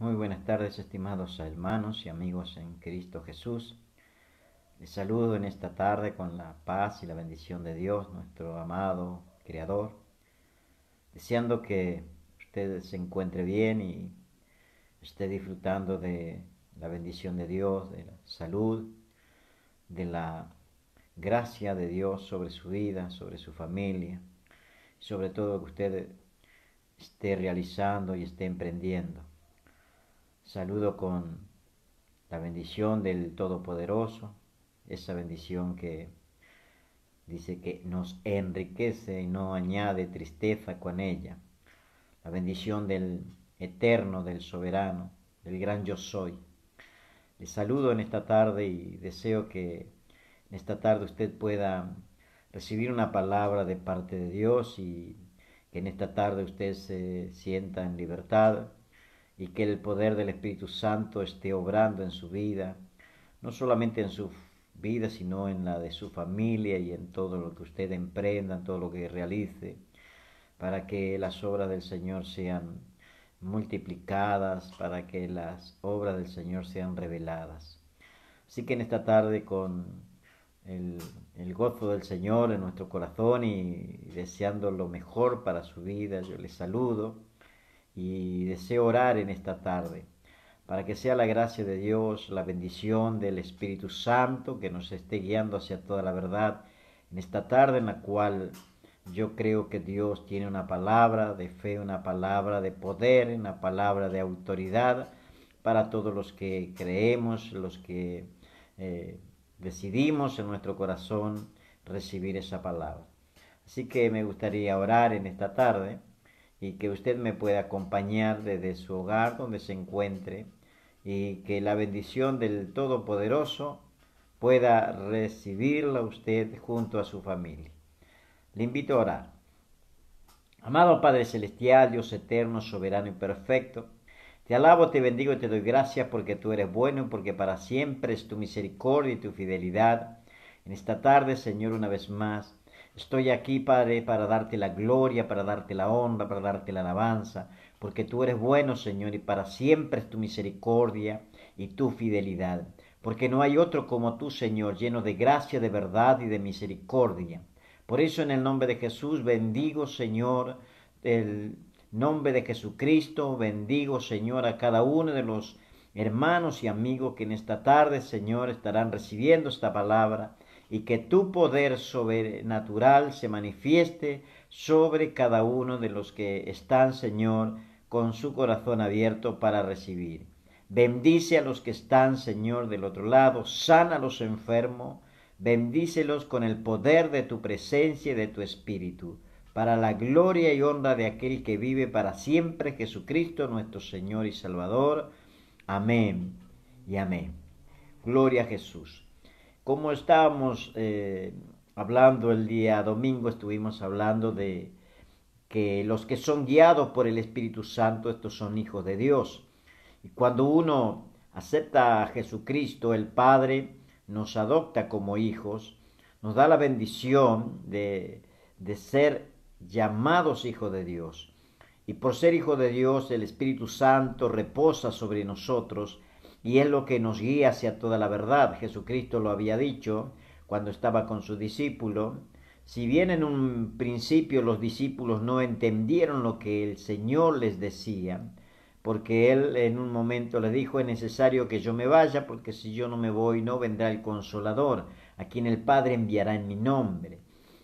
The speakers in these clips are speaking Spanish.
Muy buenas tardes, estimados hermanos y amigos en Cristo Jesús. Les saludo en esta tarde con la paz y la bendición de Dios, nuestro amado Creador, deseando que usted se encuentre bien y esté disfrutando de la bendición de Dios, de la salud, de la gracia de Dios sobre su vida, sobre su familia, y sobre todo que usted esté realizando y esté emprendiendo. Saludo con la bendición del Todopoderoso, esa bendición que dice que nos enriquece y no añade tristeza con ella. La bendición del Eterno, del Soberano, del gran Yo Soy. Les saludo en esta tarde y deseo que en esta tarde usted pueda recibir una palabra de parte de Dios y que en esta tarde usted se sienta en libertad y que el poder del Espíritu Santo esté obrando en su vida, no solamente en su vida, sino en la de su familia y en todo lo que usted emprenda, en todo lo que realice, para que las obras del Señor sean multiplicadas, para que las obras del Señor sean reveladas. Así que en esta tarde, con el, el gozo del Señor en nuestro corazón y deseando lo mejor para su vida, yo les saludo y deseo orar en esta tarde para que sea la gracia de Dios, la bendición del Espíritu Santo que nos esté guiando hacia toda la verdad en esta tarde en la cual yo creo que Dios tiene una palabra de fe, una palabra de poder, una palabra de autoridad para todos los que creemos, los que decidimos en nuestro corazón recibir esa palabra. Así que me gustaría orar en esta tarde y que usted me pueda acompañar desde su hogar donde se encuentre y que la bendición del Todopoderoso pueda recibirla usted junto a su familia. Le invito a orar. Amado Padre Celestial, Dios eterno, soberano y perfecto, te alabo, te bendigo y te doy gracias porque tú eres bueno y porque para siempre es tu misericordia y tu fidelidad. En esta tarde, Señor, una vez más, estoy aquí, Padre, para darte la gloria, para darte la honra, para darte la alabanza, porque tú eres bueno, Señor, y para siempre es tu misericordia y tu fidelidad. Porque no hay otro como tú, Señor, lleno de gracia, de verdad y de misericordia. Por eso en el nombre de Jesús bendigo, Señor, el nombre de Jesucristo, bendigo, Señor, a cada uno de los hermanos y amigos que en esta tarde, Señor, estarán recibiendo esta palabra y que tu poder sobrenatural se manifieste sobre cada uno de los que están, Señor, con su corazón abierto para recibir. Bendice a los que están, Señor, del otro lado, sana a los enfermos, bendícelos con el poder de tu presencia y de tu espíritu, para la gloria y honra de aquel que vive para siempre, Jesucristo nuestro Señor y Salvador. Amén y amén. Gloria a Jesús. Como estábamos hablando el día domingo, estuvimos hablando de que los que son guiados por el Espíritu Santo, estos son hijos de Dios. Y cuando uno acepta a Jesucristo, el Padre nos adopta como hijos, nos da la bendición de ser llamados hijos de Dios. Y por ser hijo de Dios, el Espíritu Santo reposa sobre nosotros y es lo que nos guía hacia toda la verdad. Jesucristo lo había dicho cuando estaba con sus discípulos. Si bien en un principio los discípulos no entendieron lo que el Señor les decía, porque Él en un momento les dijo, es necesario que yo me vaya, porque si yo no me voy no vendrá el Consolador, a quien el Padre enviará en mi nombre.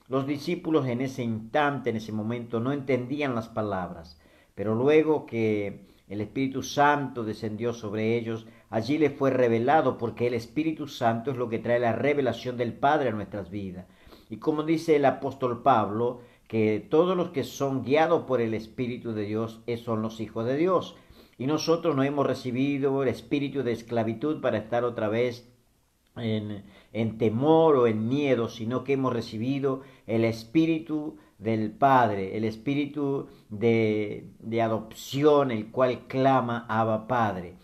Los discípulos en ese instante, en ese momento, no entendían las palabras, pero luego que el Espíritu Santo descendió sobre ellos, allí les fue revelado, porque el Espíritu Santo es lo que trae la revelación del Padre a nuestras vidas. Y como dice el apóstol Pablo, que todos los que son guiados por el Espíritu de Dios son los hijos de Dios. Y nosotros no hemos recibido el espíritu de esclavitud para estar otra vez en temor o en miedo, sino que hemos recibido el espíritu del Padre, el espíritu de adopción, el cual clama Abba Padre.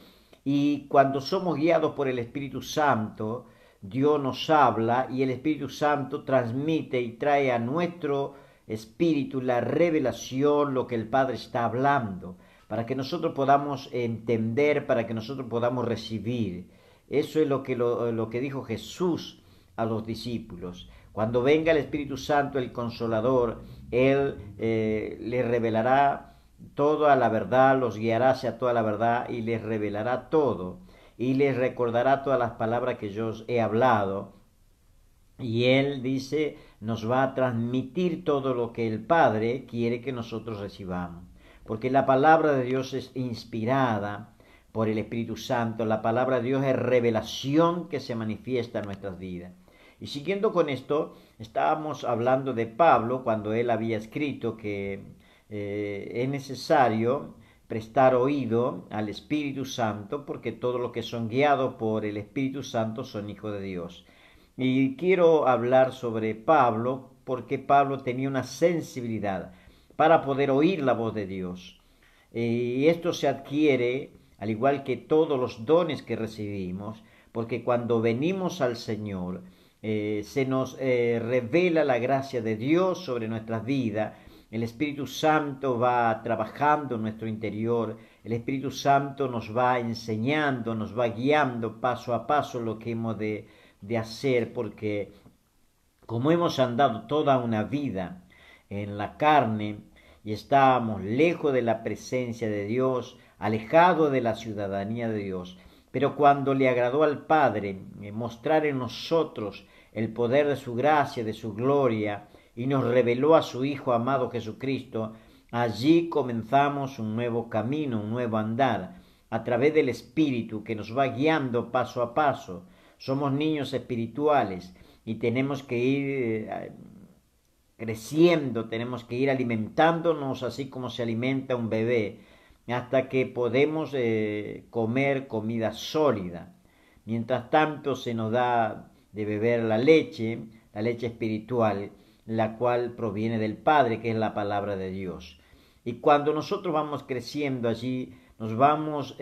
Y cuando somos guiados por el Espíritu Santo, Dios nos habla y el Espíritu Santo transmite y trae a nuestro espíritu la revelación, lo que el Padre está hablando. para que nosotros podamos entender, para que nosotros podamos recibir. Eso es lo que dijo Jesús a los discípulos. Cuando venga el Espíritu Santo, el Consolador, Él les revelará toda la verdad, los guiará hacia toda la verdad y les revelará todo. Y les recordará todas las palabras que yo os he hablado. Y Él dice, nos va a transmitir todo lo que el Padre quiere que nosotros recibamos. Porque la palabra de Dios es inspirada por el Espíritu Santo. La palabra de Dios es revelación que se manifiesta en nuestras vidas. Y siguiendo con esto, estábamos hablando de Pablo cuando él había escrito que es necesario prestar oído al Espíritu Santo porque todos los que son guiados por el Espíritu Santo son hijos de Dios. Y quiero hablar sobre Pablo porque Pablo tenía una sensibilidad para poder oír la voz de Dios. Y esto se adquiere, al igual que todos los dones que recibimos, porque cuando venimos al Señor, se nos revela la gracia de Dios sobre nuestras vidas. El Espíritu Santo va trabajando en nuestro interior. El Espíritu Santo nos va enseñando, nos va guiando paso a paso lo que hemos de hacer, porque como hemos andado toda una vida en la carne y estábamos lejos de la presencia de Dios, alejados de la ciudadanía de Dios, pero cuando le agradó al Padre mostrar en nosotros el poder de su gracia, de su gloria, y nos reveló a su Hijo amado Jesucristo, allí comenzamos un nuevo camino, un nuevo andar, a través del Espíritu que nos va guiando paso a paso. Somos niños espirituales y tenemos que ir creciendo, tenemos que ir alimentándonos así como se alimenta un bebé, hasta que podemos comer comida sólida. Mientras tanto se nos da de beber la leche espiritual, la cual proviene del Padre, que es la palabra de Dios. Y cuando nosotros vamos creciendo allí, nos vamos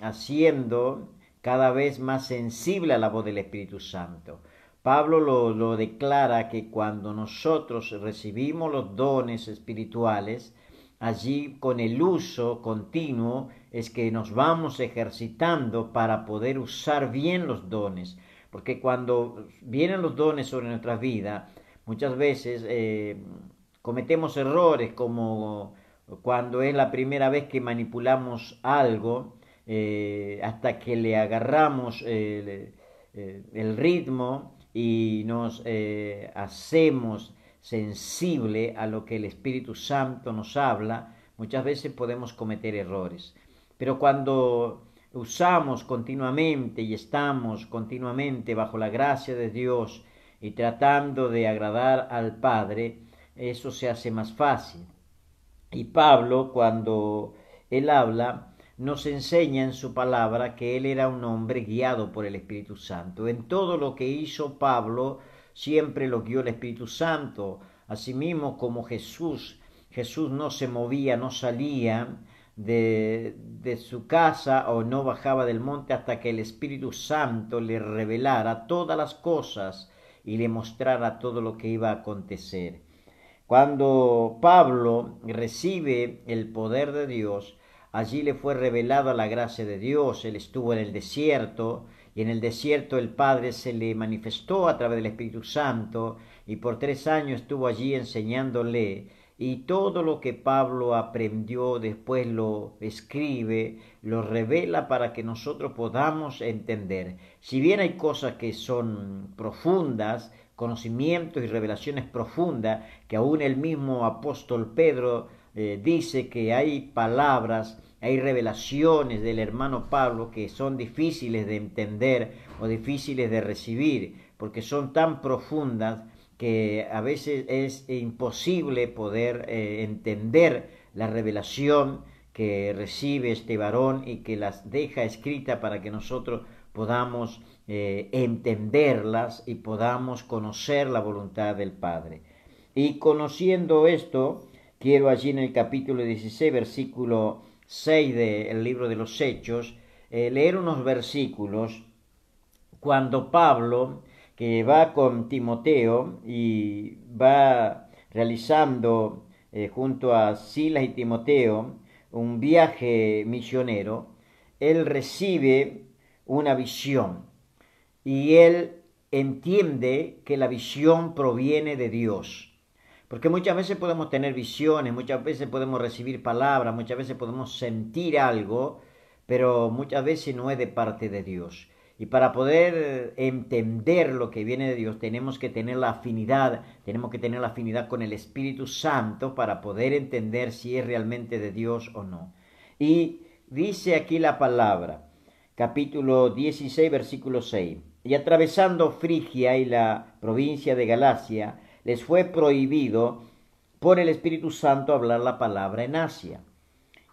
haciendo cada vez más sensible a la voz del Espíritu Santo. Pablo lo declara que cuando nosotros recibimos los dones espirituales, allí con el uso continuo es que nos vamos ejercitando para poder usar bien los dones. Porque cuando vienen los dones sobre nuestras vidas, muchas veces cometemos errores como cuando es la primera vez que manipulamos algo, hasta que le agarramos el ritmo y nos hacemos sensible a lo que el Espíritu Santo nos habla, muchas veces podemos cometer errores. Pero cuando usamos continuamente y estamos continuamente bajo la gracia de Dios y tratando de agradar al Padre, eso se hace más fácil. Y Pablo, cuando él habla, nos enseña en su palabra que él era un hombre guiado por el Espíritu Santo. En todo lo que hizo Pablo, siempre lo guió el Espíritu Santo. Asimismo como Jesús no se movía, no salía de su casa o no bajaba del monte hasta que el Espíritu Santo le revelara todas las cosas y le mostrara todo lo que iba a acontecer. Cuando Pablo recibe el poder de Dios, allí le fue revelada la gracia de Dios. Él estuvo en el desierto y en el desierto el Padre se le manifestó a través del Espíritu Santo y por 3 años estuvo allí enseñándole. Y todo lo que Pablo aprendió después lo escribe, lo revela para que nosotros podamos entender. Si bien hay cosas que son profundas, conocimientos y revelaciones profundas, que aún el mismo apóstol Pedro dice que hay palabras, hay revelaciones del hermano Pablo que son difíciles de entender o difíciles de recibir, porque son tan profundas que a veces es imposible poder entender la revelación que recibe este varón y que las deja escrita para que nosotros podamos entenderlas y podamos conocer la voluntad del Padre. Y conociendo esto, quiero allí en el capítulo 16, versículo 6 del libro de los Hechos, leer unos versículos cuando Pablo, que va con Timoteo y va realizando junto a Silas y Timoteo un viaje misionero, él recibe una visión y él entiende que la visión proviene de Dios. Porque muchas veces podemos tener visiones, muchas veces podemos recibir palabras, muchas veces podemos sentir algo, pero muchas veces no es de parte de Dios. Y para poder entender lo que viene de Dios, tenemos que tener la afinidad, con el Espíritu Santo para poder entender si es realmente de Dios o no. Y dice aquí la palabra, capítulo 16, versículo 6. Y atravesando Frigia y la provincia de Galacia, les fue prohibido por el Espíritu Santo hablar la palabra en Asia.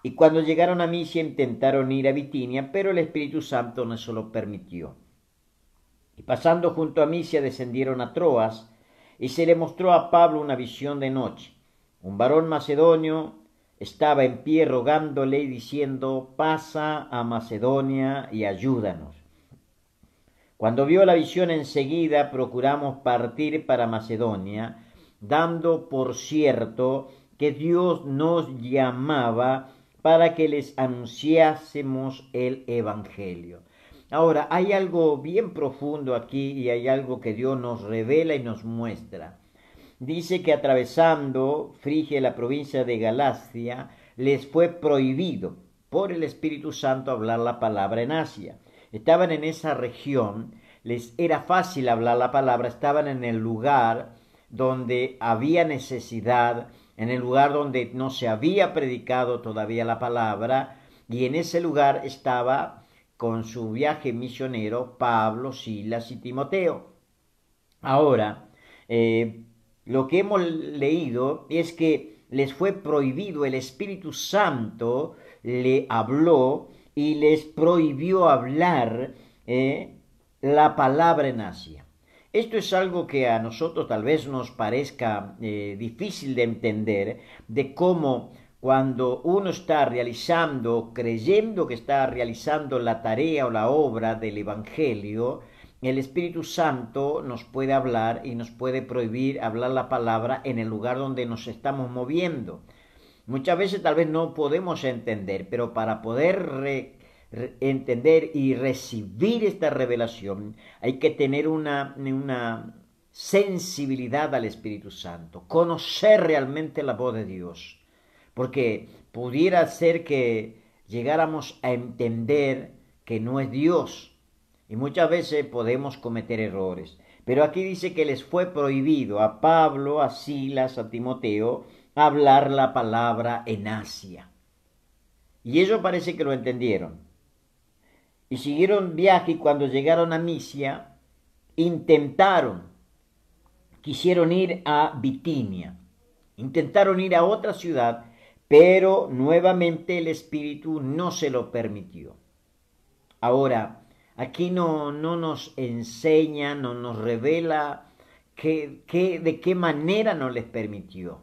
Y cuando llegaron a Misia intentaron ir a Bitinia, pero el Espíritu Santo no se lo permitió. Y pasando junto a Misia descendieron a Troas, y se le mostró a Pablo una visión de noche. Un varón macedonio estaba en pie rogándole y diciendo, pasa a Macedonia y ayúdanos. Cuando vio la visión enseguida procuramos partir para Macedonia, dando por cierto que Dios nos llamaba para que les anunciásemos el Evangelio. Ahora, hay algo bien profundo aquí y hay algo que Dios nos revela y nos muestra. Dice que atravesando Frigia, la provincia de Galacia, les fue prohibido por el Espíritu Santo hablar la palabra en Asia. Estaban en esa región, les era fácil hablar la palabra, estaban en el lugar donde había necesidad, en el lugar donde no se había predicado todavía la palabra, y en ese lugar estaba con su viaje misionero Pablo, Silas y Timoteo. Ahora, lo que hemos leído es que les fue prohibido, el Espíritu Santo le habló y les prohibió hablar la palabra en Asia. Esto es algo que a nosotros tal vez nos parezca difícil de entender, de cómo cuando uno está realizando, creyendo que está realizando la tarea o la obra del Evangelio, el Espíritu Santo nos puede hablar y nos puede prohibir hablar la palabra en el lugar donde nos estamos moviendo. Muchas veces tal vez no podemos entender, pero para poder entender y recibir esta revelación hay que tener una sensibilidad al Espíritu Santo, conocer realmente la voz de Dios, porque pudiera ser que llegáramos a entender que no es Dios, y muchas veces podemos cometer errores. Pero aquí dice que les fue prohibido a Pablo, a Silas, a Timoteo, hablar la palabra en Asia. Y ellos parece que lo entendieron. Y siguieron viaje y cuando llegaron a Misia, quisieron ir a Bitinia. Intentaron ir a otra ciudad, pero nuevamente el Espíritu no se lo permitió. Ahora, aquí no nos enseña, no nos revela de qué manera no les permitió.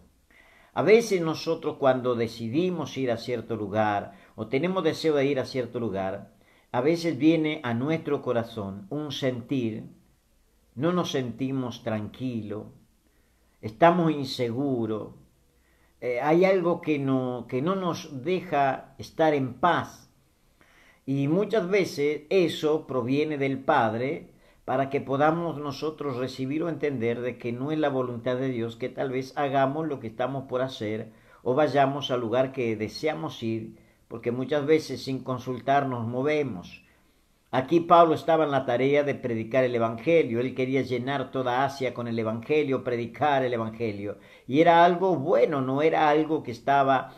A veces nosotros cuando decidimos ir a cierto lugar o tenemos deseo de ir a cierto lugar, a veces viene a nuestro corazón un sentir, no nos sentimos tranquilos, estamos inseguros, hay algo que no nos deja estar en paz. Y muchas veces eso proviene del Padre para que podamos nosotros recibir o entender de que no es la voluntad de Dios que tal vez hagamos lo que estamos por hacer o vayamos al lugar que deseamos ir, porque muchas veces sin consultar nos movemos. Aquí Pablo estaba en la tarea de predicar el Evangelio, él quería llenar toda Asia con el Evangelio, predicar el Evangelio, y era algo bueno, no era algo que estaba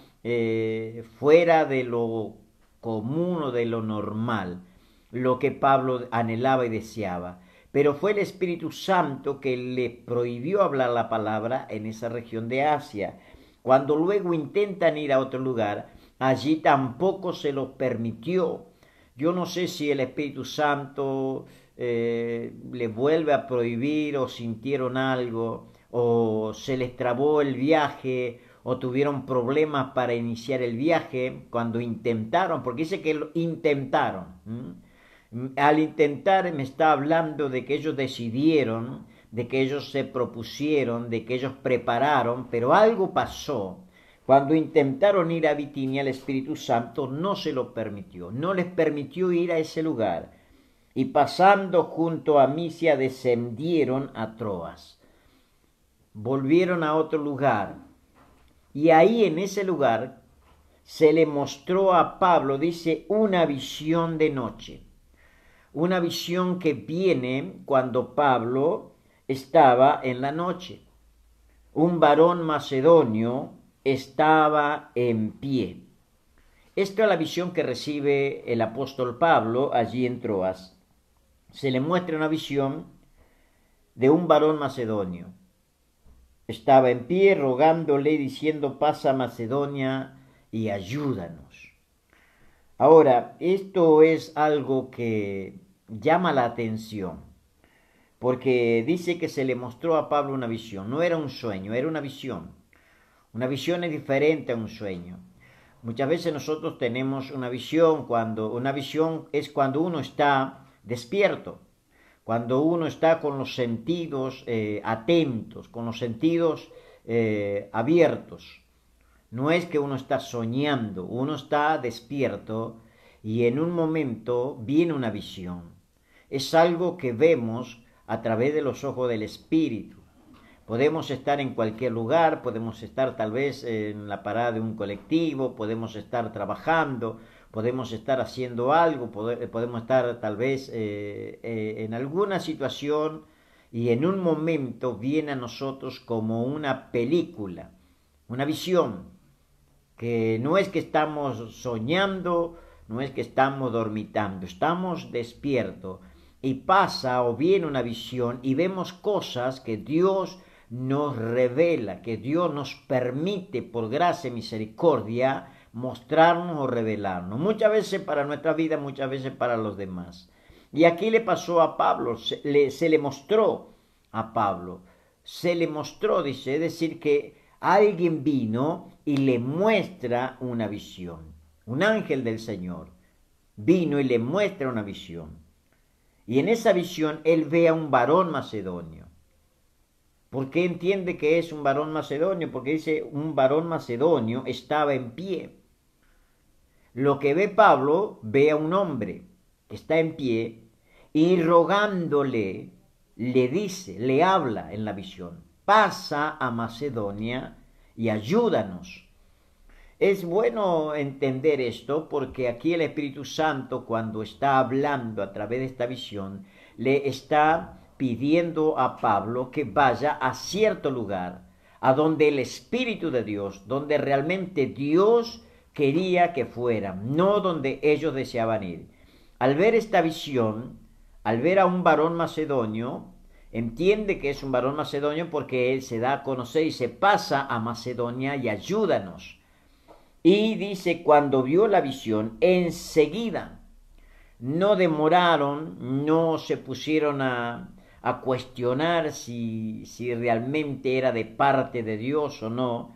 fuera de lo común o de lo normal, lo que Pablo anhelaba y deseaba. Pero fue el Espíritu Santo que le prohibió hablar la palabra en esa región de Asia. Cuando luego intentan ir a otro lugar, allí tampoco se lo permitió. Yo no sé si el Espíritu Santo le vuelve a prohibir o sintieron algo, o se les trabó el viaje, o tuvieron problemas para iniciar el viaje cuando intentaron, porque dice que lo intentaron. Al intentar me está hablando de que ellos decidieron, de que ellos se propusieron, de que ellos prepararon, pero algo pasó. Cuando intentaron ir a Bitinia, el Espíritu Santo no se lo permitió, no les permitió ir a ese lugar. Y pasando junto a Misia, descendieron a Troas. Volvieron a otro lugar. Y ahí en ese lugar se le mostró a Pablo, dice, una visión de noche. Una visión que viene cuando Pablo estaba en la noche. Un varón macedonio estaba en pie. Esta es la visión que recibe el apóstol Pablo allí en Troas. Se le muestra una visión de un varón macedonio. Estaba en pie rogándole, diciendo, pasa a Macedonia y ayúdanos. Ahora, esto es algo que llama la atención, porque dice que se le mostró a Pablo una visión. No era un sueño, era una visión. Una visión es diferente a un sueño. Muchas veces nosotros tenemos una visión es cuando uno está despierto, cuando uno está con los sentidos atentos, con los sentidos abiertos. No es que uno está soñando, uno está despierto y en un momento viene una visión. Es algo que vemos a través de los ojos del Espíritu. Podemos estar en cualquier lugar, podemos estar tal vez en la parada de un colectivo, podemos estar trabajando, podemos estar haciendo algo, podemos estar tal vez en alguna situación y en un momento viene a nosotros como una película, una visión, que no es que estamos soñando, no es que estamos dormitando, estamos despiertos y pasa o viene una visión y vemos cosas que Dios nos revela, que Dios nos permite por gracia y misericordia mostrarnos o revelarnos, muchas veces para nuestra vida, muchas veces para los demás. Y aquí le pasó a Pablo, se le mostró a Pablo, se le mostró, dice, es decir, que alguien vino y le muestra una visión. Un ángel del Señor vino y le muestra una visión. Y en esa visión él ve a un varón macedonio. ¿Por qué entiende que es un varón macedonio? Porque dice, un varón macedonio estaba en pie. Lo que ve Pablo, ve a un hombre que está en pie y rogándole, le dice, le habla en la visión, pasa a Macedonia y ayúdanos. Es bueno entender esto porque aquí el Espíritu Santo, cuando está hablando a través de esta visión, le está pidiendo a Pablo que vaya a cierto lugar, a donde el Espíritu de Dios, donde realmente Dios quería que fueran, no donde ellos deseaban ir. Al ver esta visión, al ver a un varón macedonio, entiende que es un varón macedonio porque él se da a conocer y se pasa a Macedonia y ayúdanos. Y dice, cuando vio la visión, enseguida, no demoraron, no se pusieron a cuestionar si realmente era de parte de Dios o no.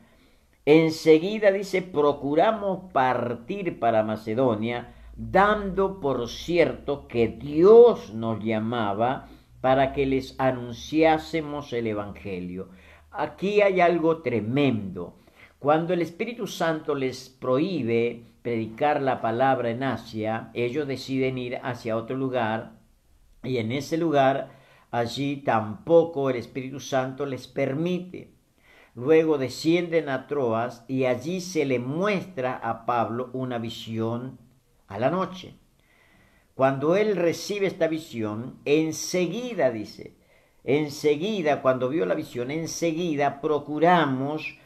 Enseguida dice, procuramos partir para Macedonia, dando por cierto que Dios nos llamaba para que les anunciásemos el Evangelio. Aquí hay algo tremendo. Cuando el Espíritu Santo les prohíbe predicar la palabra en Asia, ellos deciden ir hacia otro lugar y en ese lugar, allí tampoco el Espíritu Santo les permite. Luego descienden a Troas y allí se le muestra a Pablo una visión a la noche. Cuando él recibe esta visión, enseguida dice, enseguida cuando vio la visión, enseguida procuramos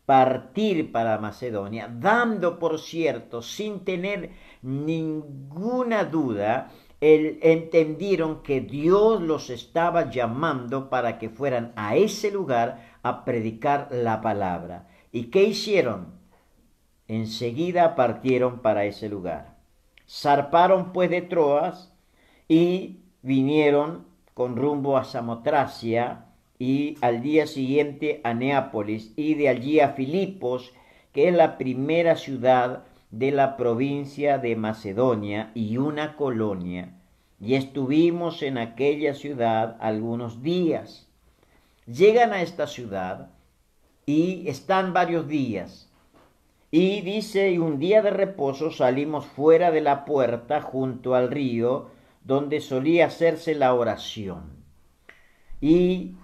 partir para Macedonia, dando por cierto, sin tener ninguna duda, entendieron que Dios los estaba llamando para que fueran a ese lugar a predicar la palabra. ¿Y qué hicieron? Enseguida partieron para ese lugar. Zarparon pues de Troas y vinieron con rumbo a Samotracia y al día siguiente a Neápolis y de allí a Filipos, que es la primera ciudad de la provincia de Macedonia y una colonia. Y estuvimos en aquella ciudad algunos días. Llegan a esta ciudad y están varios días. Y dice, y un día de reposo salimos fuera de la puerta junto al río donde solía hacerse la oración. Y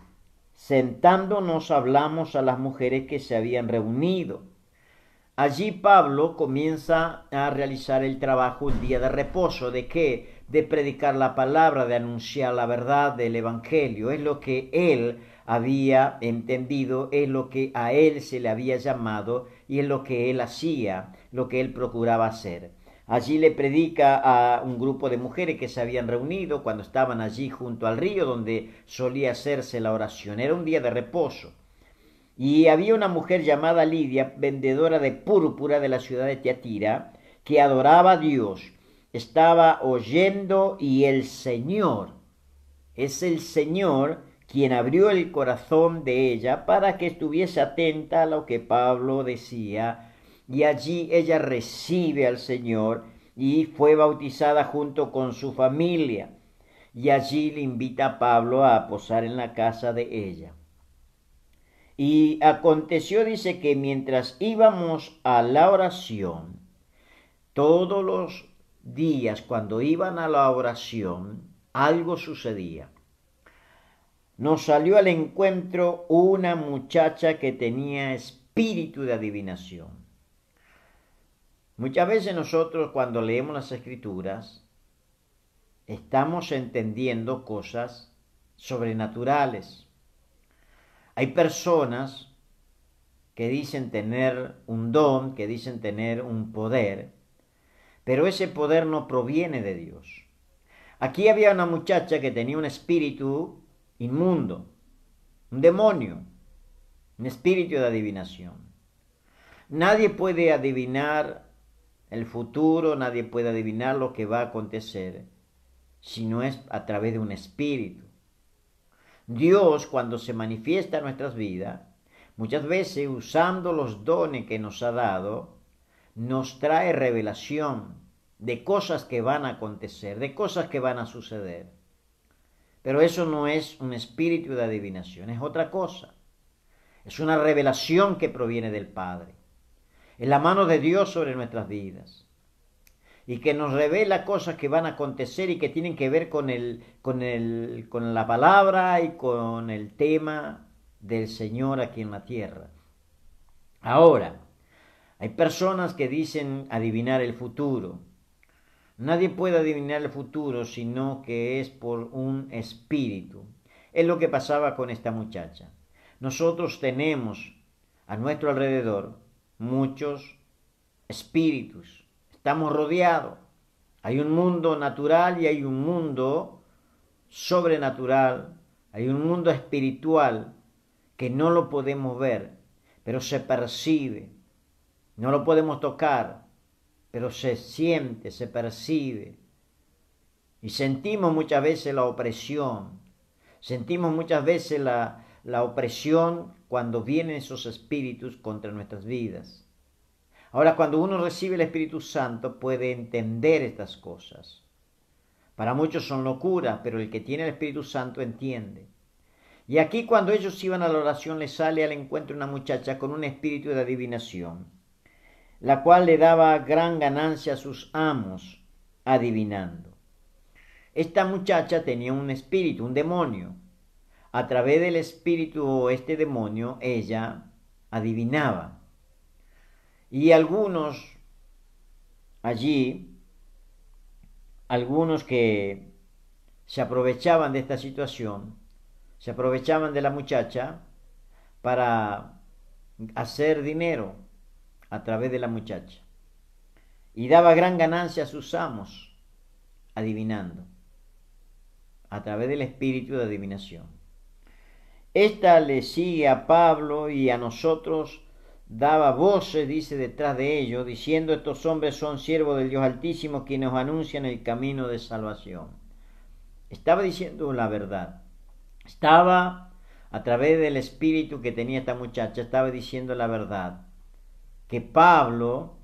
sentándonos hablamos a las mujeres que se habían reunido. Allí Pablo comienza a realizar el trabajo el día de reposo. ¿De qué? De predicar la palabra, de anunciar la verdad del Evangelio. Es lo que él había entendido, es lo que a él se le había llamado y es lo que él hacía, lo que él procuraba hacer. Allí le predica a un grupo de mujeres que se habían reunido cuando estaban allí junto al río donde solía hacerse la oración. Era un día de reposo. Y había una mujer llamada Lidia, vendedora de púrpura de la ciudad de Tiatira, que adoraba a Dios. Estaba oyendo y el Señor, es el Señor quien abrió el corazón de ella para que estuviese atenta a lo que Pablo decía. Y allí ella recibe al Señor y fue bautizada junto con su familia. Y allí le invita a Pablo a posar en la casa de ella. Y aconteció, dice, que mientras íbamos a la oración, todos los días cuando iban a la oración, algo sucedía. Nos salió al encuentro una muchacha que tenía espíritu de adivinación. Muchas veces nosotros cuando leemos las Escrituras, estamos entendiendo cosas sobrenaturales. Hay personas que dicen tener un don, que dicen tener un poder, pero ese poder no proviene de Dios. Aquí había una muchacha que tenía un espíritu inmundo, un demonio, un espíritu de adivinación. Nadie puede adivinar el futuro, nadie puede adivinar lo que va a acontecer si no es a través de un espíritu. Dios, cuando se manifiesta en nuestras vidas, muchas veces usando los dones que nos ha dado, nos trae revelación de cosas que van a acontecer, de cosas que van a suceder. Pero eso no es un espíritu de adivinación, es otra cosa. Es una revelación que proviene del Padre. Es la mano de Dios sobre nuestras vidas. Y que nos revela cosas que van a acontecer y que tienen que ver con la palabra y con el tema del Señor aquí en la tierra. Ahora, hay personas que dicen adivinar el futuro. Nadie puede adivinar el futuro sino que es por un espíritu. Es lo que pasaba con esta muchacha. Nosotros tenemos a nuestro alrededor muchos espíritus. Estamos rodeados. Hay un mundo natural y hay un mundo sobrenatural. Hay un mundo espiritual que no lo podemos ver, pero se percibe. No lo podemos tocar, pero se siente, se percibe. Y sentimos muchas veces la opresión. Sentimos muchas veces la opresión cuando vienen esos espíritus contra nuestras vidas. Ahora, cuando uno recibe el Espíritu Santo, puede entender estas cosas. Para muchos son locuras, pero el que tiene el Espíritu Santo entiende. Y aquí, cuando ellos iban a la oración, les sale al encuentro una muchacha con un espíritu de adivinación, la cual le daba gran ganancia a sus amos adivinando. Esta muchacha tenía un espíritu, un demonio. A través del espíritu o este demonio, ella adivinaba. Y algunos allí, algunos que se aprovechaban de esta situación, se aprovechaban de la muchacha para hacer dinero a través de la muchacha. Y daba gran ganancia a sus amos adivinando, a través del espíritu de adivinación. Esta le sigue a Pablo y a nosotros daba voces, dice, detrás de ellos, diciendo: estos hombres son siervos del Dios Altísimo, quienes nos anuncian el camino de salvación. Estaba diciendo la verdad. Estaba, a través del espíritu que tenía esta muchacha, estaba diciendo la verdad. Que Pablo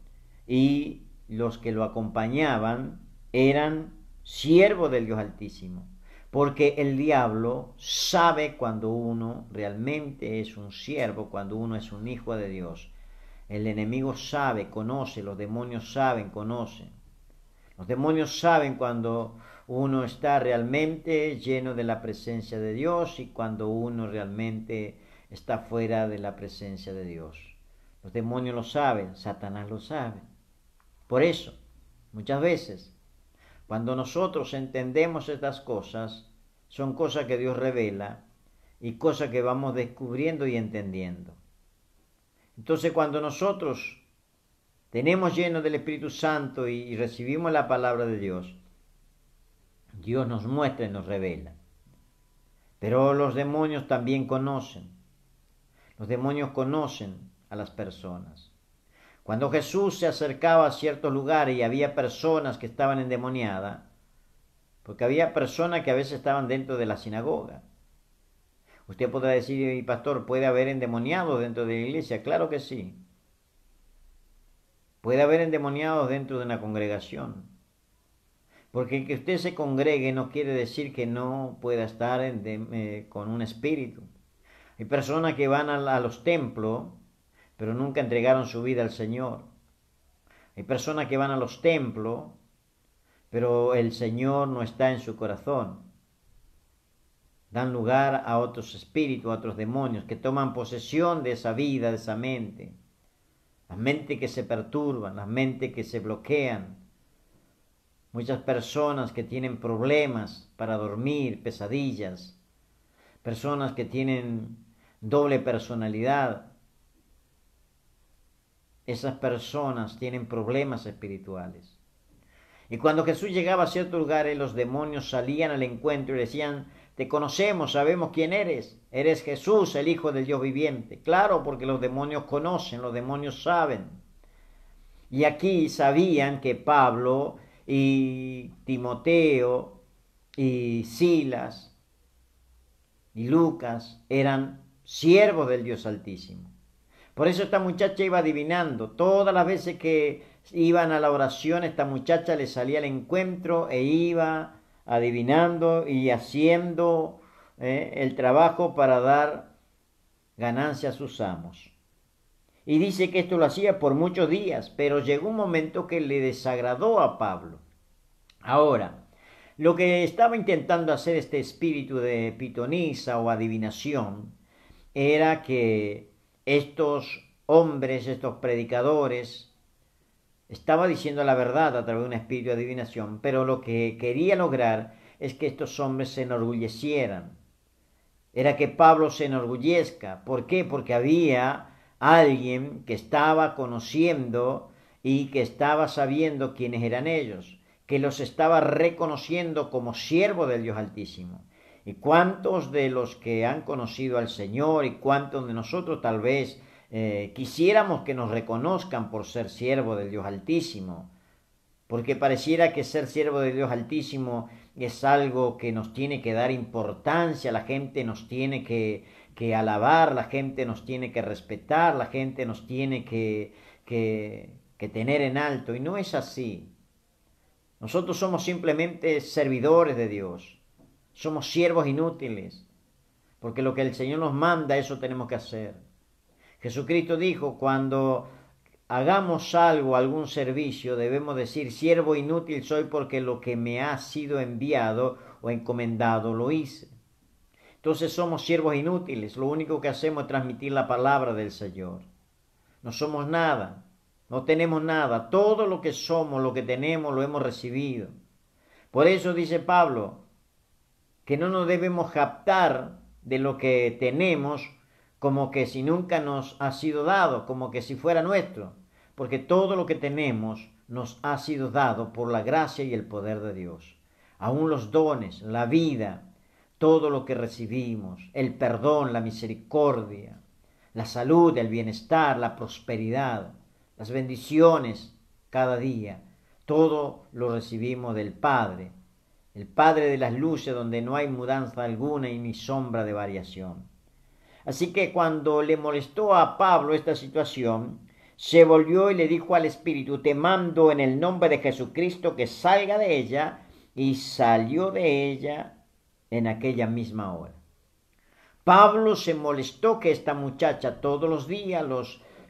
y los que lo acompañaban eran siervos del Dios Altísimo. Porque el diablo sabe cuando uno realmente es un siervo, cuando uno es un hijo de Dios. El enemigo sabe, conoce, los demonios saben, conocen. Los demonios saben cuando uno está realmente lleno de la presencia de Dios y cuando uno realmente está fuera de la presencia de Dios. Los demonios lo saben, Satanás lo sabe. Por eso, muchas veces, cuando nosotros entendemos estas cosas, son cosas que Dios revela y cosas que vamos descubriendo y entendiendo. Entonces, cuando nosotros tenemos lleno del Espíritu Santo y recibimos la palabra de Dios, Dios nos muestra y nos revela. Pero los demonios también conocen. Los demonios conocen a las personas. Cuando Jesús se acercaba a ciertos lugares y había personas que estaban endemoniadas, porque había personas que a veces estaban dentro de la sinagoga. Usted podrá decir, pastor, ¿puede haber endemoniados dentro de la iglesia? Claro que sí. Puede haber endemoniados dentro de una congregación. Porque que usted se congregue no quiere decir que no pueda estar con un espíritu. Hay personas que van a los templos, pero nunca entregaron su vida al Señor. Hay personas que van a los templos, pero el Señor no está en su corazón. Dan lugar a otros espíritus, a otros demonios que toman posesión de esa vida, de esa mente. Las mentes que se perturban, las mentes que se bloquean. Muchas personas que tienen problemas para dormir, pesadillas. Personas que tienen doble personalidad. Esas personas tienen problemas espirituales. Y cuando Jesús llegaba a ciertos lugares, los demonios salían al encuentro y decían, te conocemos, sabemos quién eres. Eres Jesús, el Hijo del Dios viviente. Claro, porque los demonios conocen, los demonios saben. Y aquí sabían que Pablo y Timoteo y Silas y Lucas eran siervos del Dios Altísimo. Por eso esta muchacha iba adivinando. Todas las veces que iban a la oración, esta muchacha le salía al encuentro e iba adivinando y haciendo el trabajo para dar ganancia a sus amos. Y dice que esto lo hacía por muchos días, pero llegó un momento que le desagradó a Pablo. Ahora, lo que estaba intentando hacer este espíritu de pitonisa o adivinación era que estos hombres, estos predicadores, estaba diciendo la verdad a través de un espíritu de adivinación, pero lo que quería lograr es que estos hombres se enorgullecieran. Era que Pablo se enorgullezca. ¿Por qué? Porque había alguien que estaba conociendo y que estaba sabiendo quiénes eran ellos, que los estaba reconociendo como siervos del Dios Altísimo. ¿Y cuántos de los que han conocido al Señor y cuántos de nosotros tal vez quisiéramos que nos reconozcan por ser siervos del Dios Altísimo? Porque pareciera que ser siervo de Dios Altísimo es algo que nos tiene que dar importancia, la gente nos tiene que alabar, la gente nos tiene que respetar, la gente nos tiene que tener en alto. Y no es así. Nosotros somos simplemente servidores de Dios. Somos siervos inútiles. Porque lo que el Señor nos manda, eso tenemos que hacer. Jesucristo dijo, cuando hagamos algo, algún servicio, debemos decir, siervo inútil soy porque lo que me ha sido enviado o encomendado lo hice. Entonces somos siervos inútiles, lo único que hacemos es transmitir la palabra del Señor. No somos nada, no tenemos nada, todo lo que somos, lo que tenemos, lo hemos recibido. Por eso dice Pablo, que no nos debemos jactar de lo que tenemos como que si nunca nos ha sido dado, como que si fuera nuestro, porque todo lo que tenemos nos ha sido dado por la gracia y el poder de Dios. Aún los dones, la vida, todo lo que recibimos, el perdón, la misericordia, la salud, el bienestar, la prosperidad, las bendiciones cada día, todo lo recibimos del Padre, el Padre de las luces, donde no hay mudanza alguna y ni sombra de variación. Así que cuando le molestó a Pablo esta situación, se volvió y le dijo al espíritu, te mando en el nombre de Jesucristo que salga de ella, y salió de ella en aquella misma hora. Pablo se molestó que esta muchacha todos los días,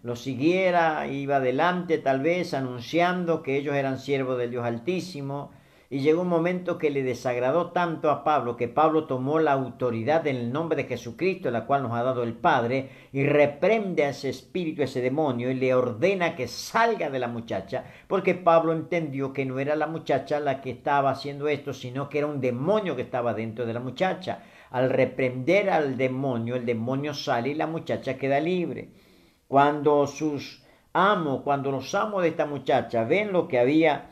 los siguiera, iba adelante tal vez anunciando que ellos eran siervos del Dios Altísimo. Y llegó un momento que le desagradó tanto a Pablo que Pablo tomó la autoridad en el nombre de Jesucristo, la cual nos ha dado el Padre, y reprende a ese espíritu, a ese demonio, y le ordena que salga de la muchacha, porque Pablo entendió que no era la muchacha la que estaba haciendo esto, sino que era un demonio que estaba dentro de la muchacha. Al reprender al demonio, el demonio sale y la muchacha queda libre. Cuando los amos de esta muchacha ven lo que había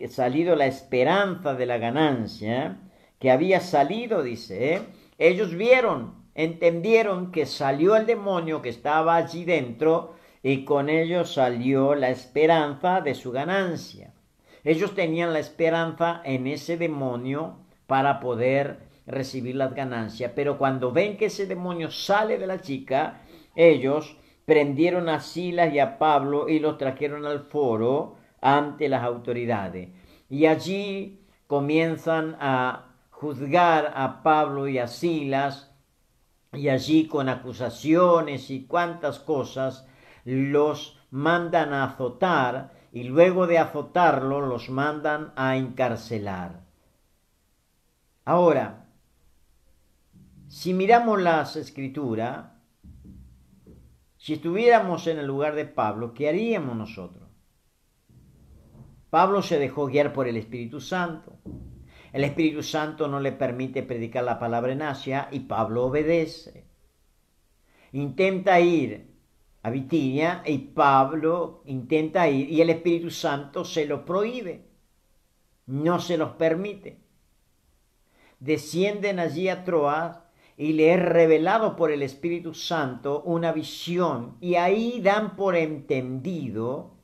salido, la esperanza de la ganancia, que había salido, dice, ellos entendieron que salió el demonio que estaba allí dentro y con ellos salió la esperanza de su ganancia. Ellos tenían la esperanza en ese demonio para poder recibir las ganancias, pero cuando ven que ese demonio sale de la chica, ellos prendieron a Silas y a Pablo y los trajeron al foro ante las autoridades. Y allí comienzan a juzgar a Pablo y a Silas, y allí con acusaciones y cuantas cosas los mandan a azotar, y luego de azotarlo los mandan a encarcelar. Ahora, si miramos las escrituras, si estuviéramos en el lugar de Pablo, ¿qué haríamos nosotros? Pablo se dejó guiar por el Espíritu Santo. El Espíritu Santo no le permite predicar la palabra en Asia y Pablo obedece. Intenta ir a Bitinia y Pablo intenta ir y el Espíritu Santo se lo prohíbe. No se los permite. Descienden allí a Troas y le es revelado por el Espíritu Santo una visión y ahí dan por entendido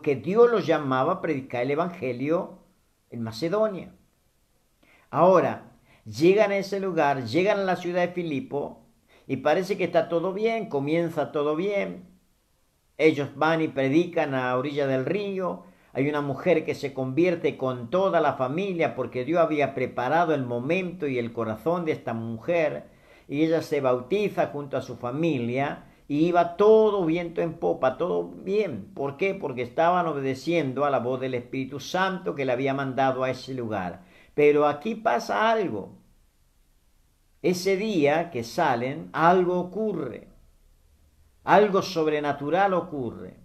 que Dios los llamaba a predicar el Evangelio en Macedonia. Ahora, llegan a ese lugar, llegan a la ciudad de Filipo y parece que está todo bien, comienza todo bien. Ellos van y predican a orilla del río. Hay una mujer que se convierte con toda la familia porque Dios había preparado el momento y el corazón de esta mujer y ella se bautiza junto a su familia y iba todo viento en popa, todo bien. ¿Por qué? Porque estaban obedeciendo a la voz del Espíritu Santo que le había mandado a ese lugar. Pero aquí pasa algo. Ese día que salen, algo ocurre. Algo sobrenatural ocurre.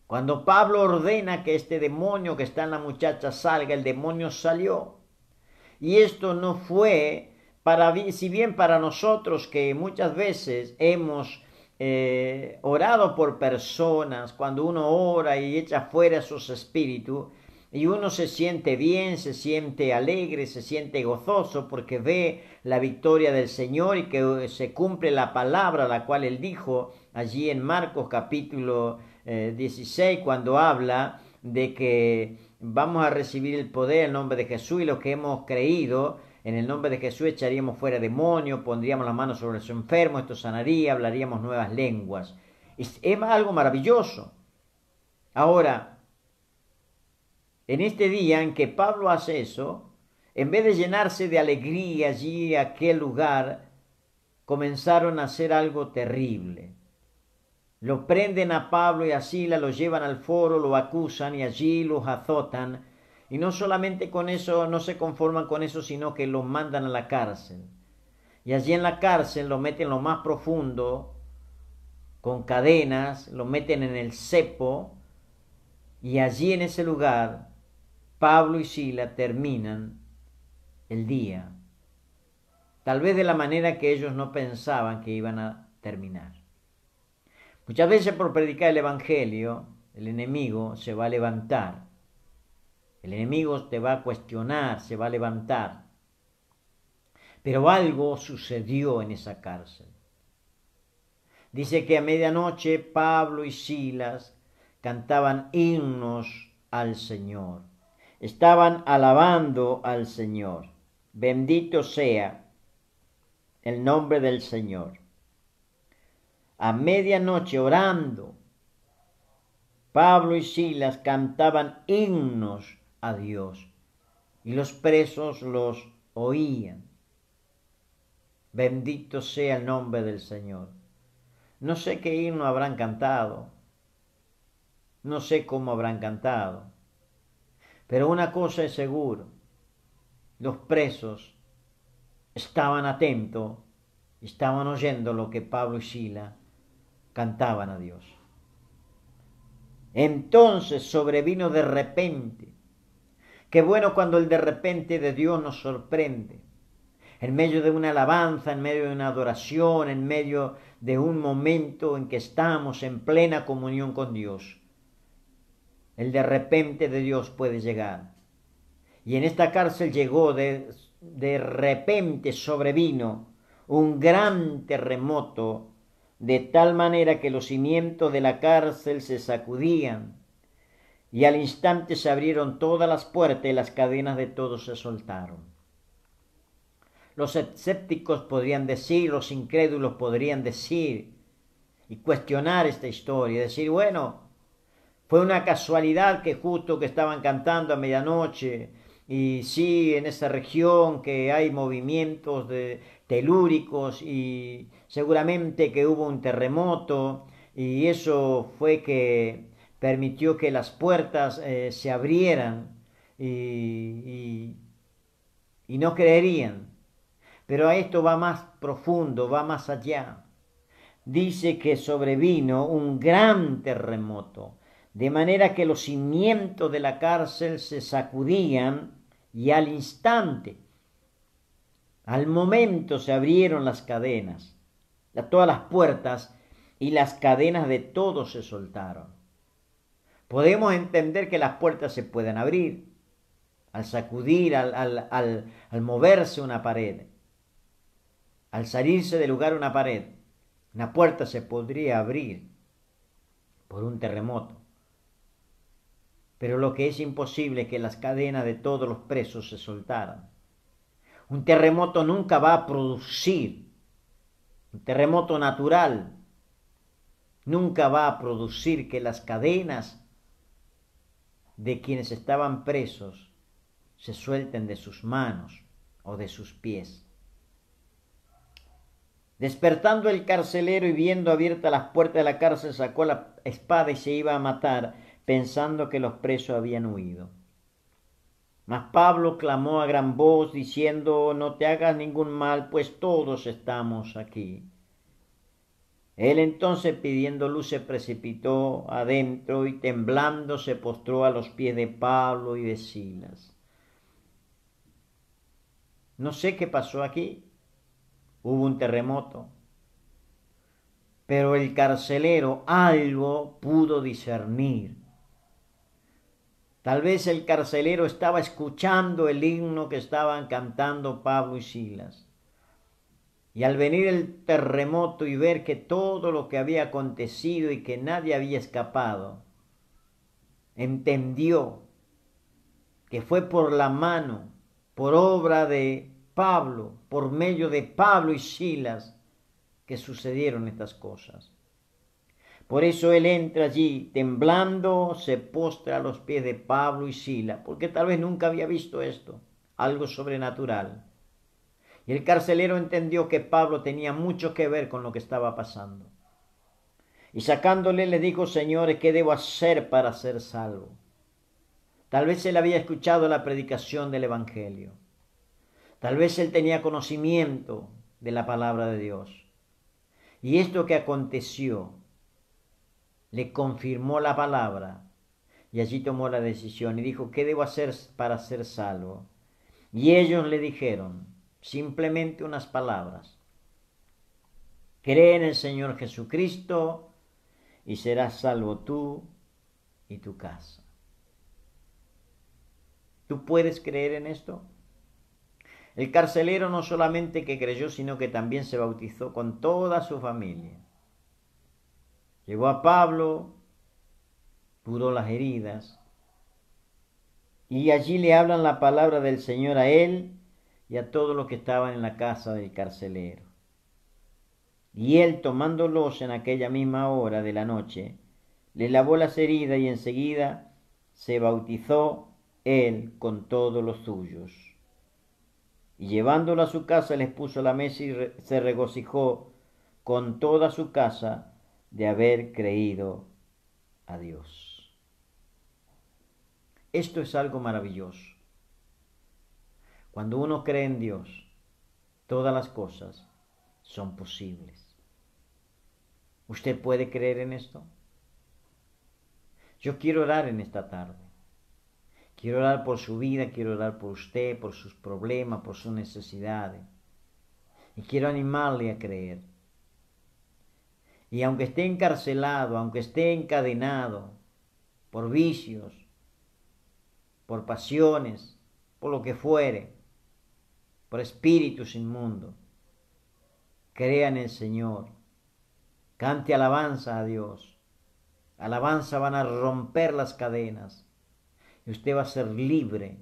Cuando Pablo ordena que este demonio que está en la muchacha salga, el demonio salió. Y esto no fue si bien para nosotros que muchas veces hemos orado por personas, cuando uno ora y echa fuera esos espíritus, y uno se siente bien, se siente alegre, se siente gozoso porque ve la victoria del Señor y que se cumple la palabra la cual Él dijo allí en Marcos capítulo 16 cuando habla de que vamos a recibir el poder en el nombre de Jesús y los que hemos creído en el nombre de Jesús echaríamos fuera demonios, pondríamos las manos sobre los enfermos, esto sanaría, hablaríamos nuevas lenguas. Es algo maravilloso. Ahora, en este día en que Pablo hace eso, en vez de llenarse de alegría allí, aquel lugar, comenzaron a hacer algo terrible. Lo prenden a Pablo y a Silas, lo llevan al foro, lo acusan y allí los azotan. Y no solamente con eso, no se conforman con eso, sino que los mandan a la cárcel. Y allí en la cárcel lo meten lo más profundo, con cadenas, lo meten en el cepo. Y allí en ese lugar, Pablo y Silas terminan el día. Tal vez de la manera que ellos no pensaban que iban a terminar. Muchas veces por predicar el Evangelio, el enemigo se va a levantar. El enemigo te va a cuestionar, se va a levantar. Pero algo sucedió en esa cárcel. Dice que a medianoche Pablo y Silas cantaban himnos al Señor. Estaban alabando al Señor. Bendito sea el nombre del Señor. A medianoche orando, Pablo y Silas cantaban himnos a Dios y los presos los oían. Bendito sea el nombre del Señor. No sé qué himno habrán cantado, no sé cómo habrán cantado, pero una cosa es seguro, los presos estaban atentos, estaban oyendo lo que Pablo y Sila cantaban a Dios. Entonces sobrevino de repente. Qué bueno cuando el de repente de Dios nos sorprende. En medio de una alabanza, en medio de una adoración, en medio de un momento en que estamos en plena comunión con Dios. El de repente de Dios puede llegar. Y en esta cárcel llegó, de repente sobrevino un gran terremoto, de tal manera que los cimientos de la cárcel se sacudían, y al instante se abrieron todas las puertas y las cadenas de todos se soltaron. Los escépticos podrían decir, los incrédulos podrían decir y cuestionar esta historia, decir, bueno, fue una casualidad que justo que estaban cantando a medianoche, y sí, en esa región que hay movimientos telúricos y seguramente que hubo un terremoto y eso fue que permitió que las puertas se abrieran y, y no creerían. Pero a esto va más profundo, va más allá. Dice que sobrevino un gran terremoto, de manera que los cimientos de la cárcel se sacudían y al instante, al momento se abrieron las cadenas, todas las puertas y las cadenas de todos se soltaron. Podemos entender que las puertas se pueden abrir al sacudir, al moverse una pared, al salirse del lugar una pared. Una puerta se podría abrir por un terremoto. Pero lo que es imposible es que las cadenas de todos los presos se soltaran. Un terremoto nunca va a producir, un terremoto natural, nunca va a producir que las cadenas de quienes estaban presos se suelten de sus manos o de sus pies. Despertando el carcelero y viendo abiertas las puertas de la cárcel, sacó la espada y se iba a matar, pensando que los presos habían huido. Mas Pablo clamó a gran voz, diciendo, no te hagas ningún mal, pues todos estamos aquí. Él entonces, pidiendo luz, se precipitó adentro y temblando se postró a los pies de Pablo y de Silas. No sé qué pasó aquí. Hubo un terremoto. Pero el carcelero algo pudo discernir. Tal vez el carcelero estaba escuchando el himno que estaban cantando Pablo y Silas. Y al venir el terremoto y ver que todo lo que había acontecido y que nadie había escapado, entendió que fue por la mano, por obra de Pablo, por medio de Pablo y Silas, que sucedieron estas cosas. Por eso él entra allí, temblando, se postra a los pies de Pablo y Silas, porque tal vez nunca había visto esto, algo sobrenatural. Y el carcelero entendió que Pablo tenía mucho que ver con lo que estaba pasando. Y sacándole le dijo, señores, ¿qué debo hacer para ser salvo? Tal vez él había escuchado la predicación del Evangelio. Tal vez él tenía conocimiento de la palabra de Dios. Y esto que aconteció le confirmó la palabra. Y allí tomó la decisión y dijo, ¿qué debo hacer para ser salvo? Y ellos le dijeron simplemente unas palabras. Cree en el Señor Jesucristo y serás salvo tú y tu casa. ¿Tú puedes creer en esto? El carcelero no solamente que creyó, sino que también se bautizó con toda su familia. Llegó a Pablo, curó las heridas, y allí le hablan la palabra del Señor a él y a todos los que estaban en la casa del carcelero. Y él, tomándolos en aquella misma hora de la noche, le lavó las heridas y enseguida se bautizó él con todos los suyos. Y llevándolo a su casa les puso la mesa y se regocijó con toda su casa de haber creído a Dios. Esto es algo maravilloso. Cuando uno cree en Dios, todas las cosas son posibles. ¿Usted puede creer en esto? Yo quiero orar en esta tarde. Quiero orar por su vida, quiero orar por usted, por sus problemas, por sus necesidades. Y quiero animarle a creer. Y aunque esté encarcelado, aunque esté encadenado por vicios, por pasiones, por lo que fuere, por espíritus inmundos, crea en el Señor. Cante alabanza a Dios. Alabanza van a romper las cadenas. Y usted va a ser libre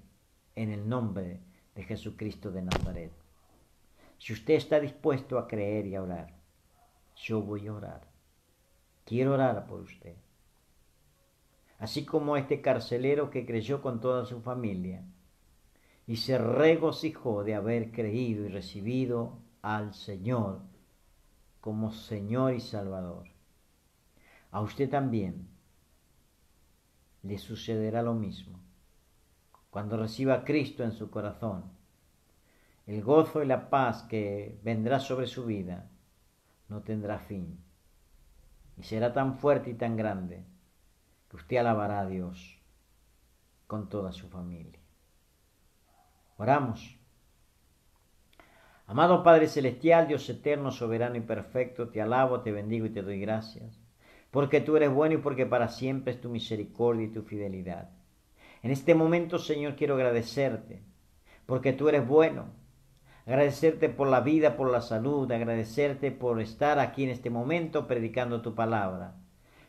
en el nombre de Jesucristo de Nazaret. Si usted está dispuesto a creer y a orar, yo voy a orar. Quiero orar por usted. Así como este carcelero que creyó con toda su familia y se regocijó de haber creído y recibido al Señor como Señor y Salvador. A usted también le sucederá lo mismo. Cuando reciba a Cristo en su corazón, el gozo y la paz que vendrá sobre su vida no tendrá fin. Y será tan fuerte y tan grande que usted alabará a Dios con toda su familia. Oramos. Amado Padre Celestial, Dios eterno, soberano y perfecto, te alabo, te bendigo y te doy gracias, porque tú eres bueno y porque para siempre es tu misericordia y tu fidelidad. En este momento, Señor, quiero agradecerte, porque tú eres bueno. Agradecerte por la vida, por la salud, agradecerte por estar aquí en este momento predicando tu palabra.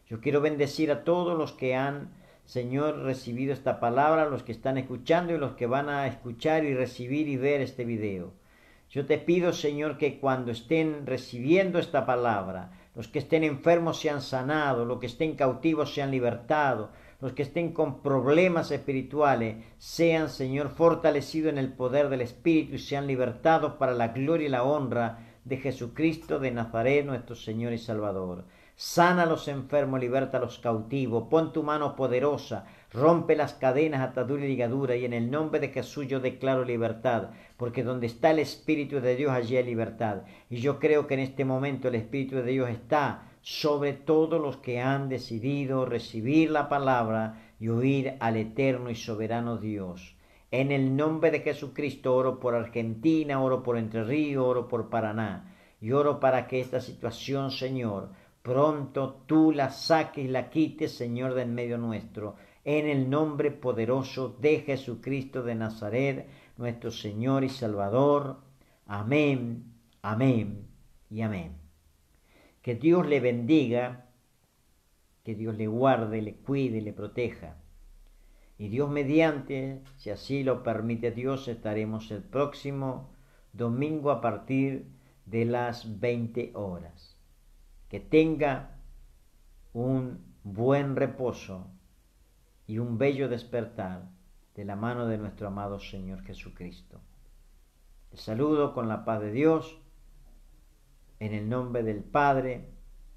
Yo quiero bendecir a todos los que han, Señor, recibido esta palabra, los que están escuchando y los que van a escuchar y recibir y ver este video. Yo te pido, Señor, que cuando estén recibiendo esta palabra, los que estén enfermos sean sanados, los que estén cautivos sean libertados, los que estén con problemas espirituales sean, Señor, fortalecidos en el poder del Espíritu y sean libertados para la gloria y la honra de Jesucristo de Nazaret, nuestro Señor y Salvador. Sana a los enfermos, liberta a los cautivos, pon tu mano poderosa, rompe las cadenas, atadura y ligadura, y en el nombre de Jesús yo declaro libertad, porque donde está el Espíritu de Dios, allí hay libertad. Y yo creo que en este momento el Espíritu de Dios está sobre todos los que han decidido recibir la palabra y oír al eterno y soberano Dios. En el nombre de Jesucristo oro por Argentina, oro por Entre Ríos, oro por Paraná, y oro para que esta situación, Señor, pronto tú la saques y la quites, Señor, de en medio nuestro, en el nombre poderoso de Jesucristo de Nazaret, nuestro Señor y Salvador. Amén, amén y amén. Que Dios le bendiga, que Dios le guarde, le cuide, le proteja. Y Dios mediante, si así lo permite Dios, estaremos el próximo domingo a partir de las 20 horas. Que tenga un buen reposo y un bello despertar de la mano de nuestro amado Señor Jesucristo. Te saludo con la paz de Dios, en el nombre del Padre,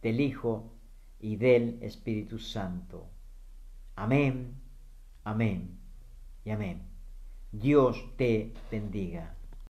del Hijo y del Espíritu Santo. Amén, amén y amén. Dios te bendiga.